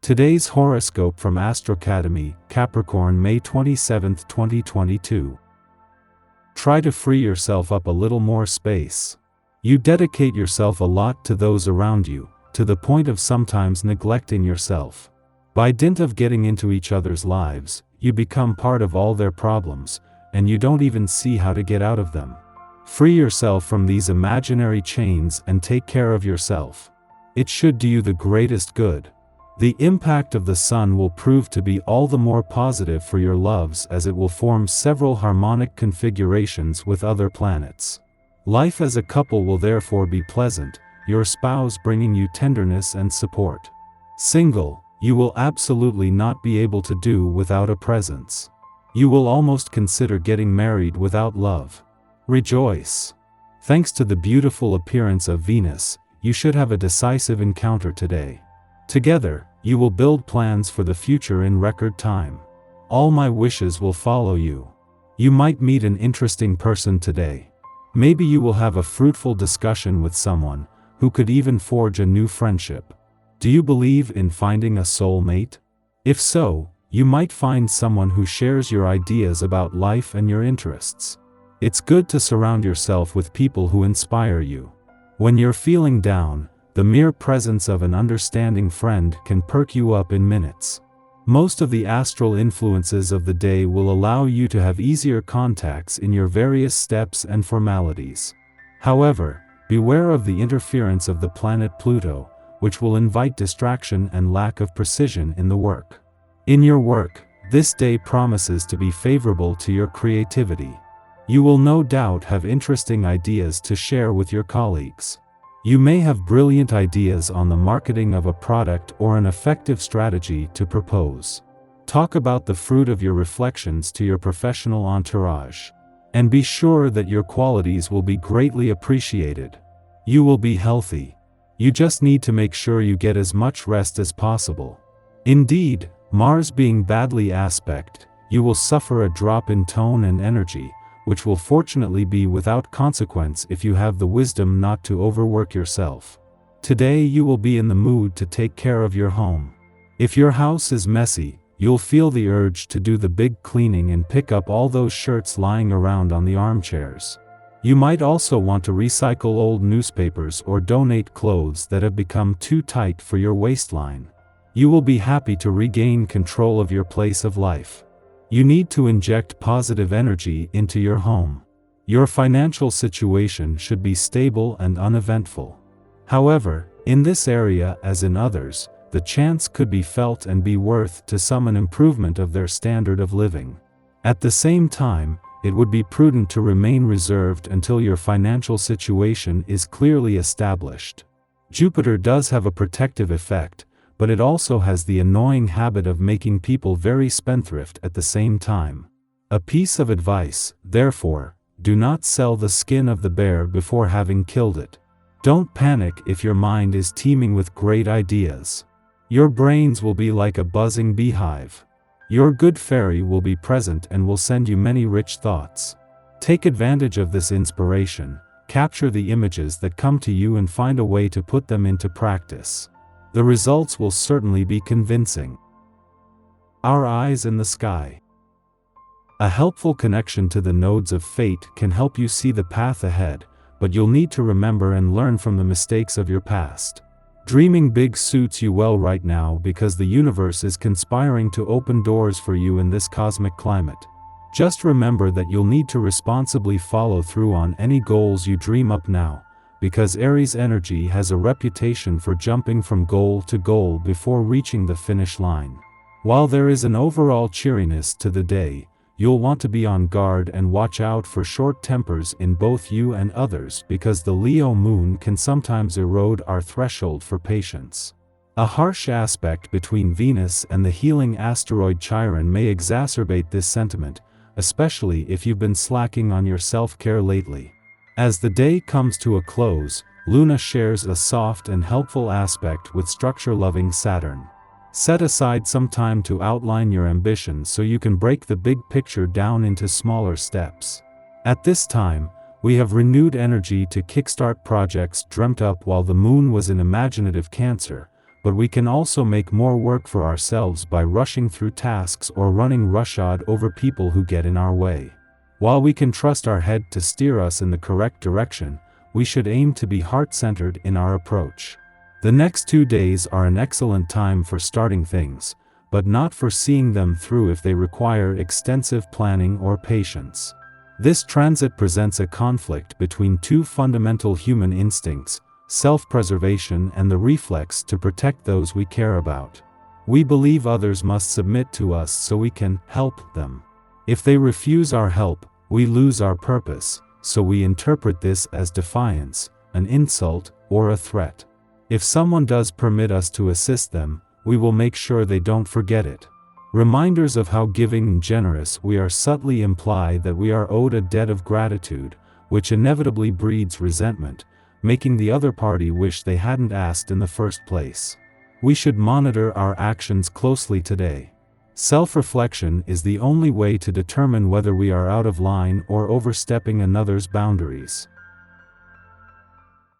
Today's horoscope from Astrocademy Capricorn May 27, 2022. Try to free yourself up a little more space. You dedicate yourself a lot to those around you, to the point of sometimes neglecting yourself. By dint of getting into each other's lives, you become part of all their problems, and you don't even see how to get out of them. Free yourself from these imaginary chains and take care of yourself. It should do you the greatest good. The impact of the sun will prove to be all the more positive for your loves as it will form several harmonic configurations with other planets. Life as a couple will therefore be pleasant, your spouse bringing you tenderness and support. Single, you will absolutely not be able to do without a presence. You will almost consider getting married without love. Rejoice! Thanks to the beautiful appearance of Venus, you should have a decisive encounter today. Together, you will build plans for the future in record time. All my wishes will follow you. You might meet an interesting person today. Maybe you will have a fruitful discussion with someone, who could even forge a new friendship. Do you believe in finding a soulmate? If so, you might find someone who shares your ideas about life and your interests. It's good to surround yourself with people who inspire you. When you're feeling down, the mere presence of an understanding friend can perk you up in minutes. Most of the astral influences of the day will allow you to have easier contacts in your various steps and formalities. However, beware of the interference of the planet Pluto, which will invite distraction and lack of precision in the work. In your work, this day promises to be favorable to your creativity. You will no doubt have interesting ideas to share with your colleagues. You may have brilliant ideas on the marketing of a product or an effective strategy to propose. Talk about the fruit of your reflections to your professional entourage. And be sure that your qualities will be greatly appreciated. You will be healthy. You just need to make sure you get as much rest as possible. Indeed, Mars being badly aspect, you will suffer a drop in tone and energy, which will fortunately be without consequence if you have the wisdom not to overwork yourself. Today you will be in the mood to take care of your home. If your house is messy, you'll feel the urge to do the big cleaning and pick up all those shirts lying around on the armchairs. You might also want to recycle old newspapers or donate clothes that have become too tight for your waistline. You will be happy to regain control of your place of life. You need to inject positive energy into your home. Your financial situation should be stable and uneventful. However, in this area as in others, the chance could be felt and be worth to some an improvement of their standard of living. At the same time, it would be prudent to remain reserved until your financial situation is clearly established. Jupiter does have a protective effect, but it also has the annoying habit of making people very spendthrift at the same time. A piece of advice, therefore, do not sell the skin of the bear before having killed it. Don't panic if your mind is teeming with great ideas. Your brains will be like a buzzing beehive. Your good fairy will be present and will send you many rich thoughts. Take advantage of this inspiration, capture the images that come to you and find a way to put them into practice. The results will certainly be convincing. Our eyes in the sky. A helpful connection to the nodes of fate can help you see the path ahead, but you'll need to remember and learn from the mistakes of your past. Dreaming big suits you well right now because the universe is conspiring to open doors for you in this cosmic climate. Just remember that you'll need to responsibly follow through on any goals you dream up now, because Aries energy has a reputation for jumping from goal to goal before reaching the finish line. While there is an overall cheeriness to the day, you'll want to be on guard and watch out for short tempers in both you and others because the Leo moon can sometimes erode our threshold for patience. A harsh aspect between Venus and the healing asteroid Chiron may exacerbate this sentiment, especially if you've been slacking on your self-care lately. As the day comes to a close, Luna shares a soft and helpful aspect with structure-loving Saturn. Set aside some time to outline your ambitions so you can break the big picture down into smaller steps. At this time, we have renewed energy to kickstart projects dreamt up while the moon was in imaginative Cancer, but we can also make more work for ourselves by rushing through tasks or running roughshod over people who get in our way. While we can trust our head to steer us in the correct direction, we should aim to be heart-centered in our approach. The next 2 days are an excellent time for starting things, but not for seeing them through if they require extensive planning or patience. This transit presents a conflict between two fundamental human instincts, self-preservation and the reflex to protect those we care about. We believe others must submit to us so we can help them. If they refuse our help, we lose our purpose, so we interpret this as defiance, an insult, or a threat. If someone does permit us to assist them, we will make sure they don't forget it. Reminders of how giving and generous we are subtly imply that we are owed a debt of gratitude, which inevitably breeds resentment, making the other party wish they hadn't asked in the first place. We should monitor our actions closely today. Self-reflection is the only way to determine whether we are out of line or overstepping another's boundaries.